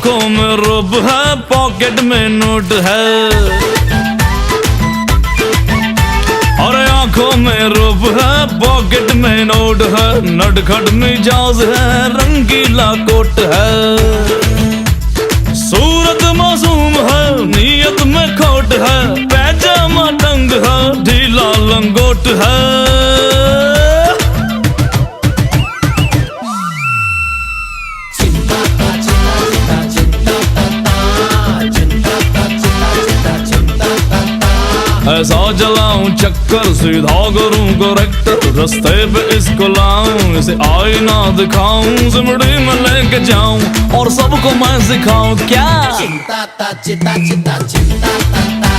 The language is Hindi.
आंखों में रुब है, पॉकेट में नोट है। अरे आंखों में रुब है, पॉकेट में नोट है, नटखट मिजाज है, रंगीला कोट है। सूरत मासूम है, नीयत में खोट है, पैजामा टंग है, ढीला लंगोट है। ऐसा जलाऊं चक्कर, सीधा करूं करेक्टर, रास्ते पे इसको लाऊं, इसे आईना दिखाऊं, सिमड़ी में लेके जाऊं और सबको मैं सिखाऊं क्या। चिंता ता चिता चिता चिंता ता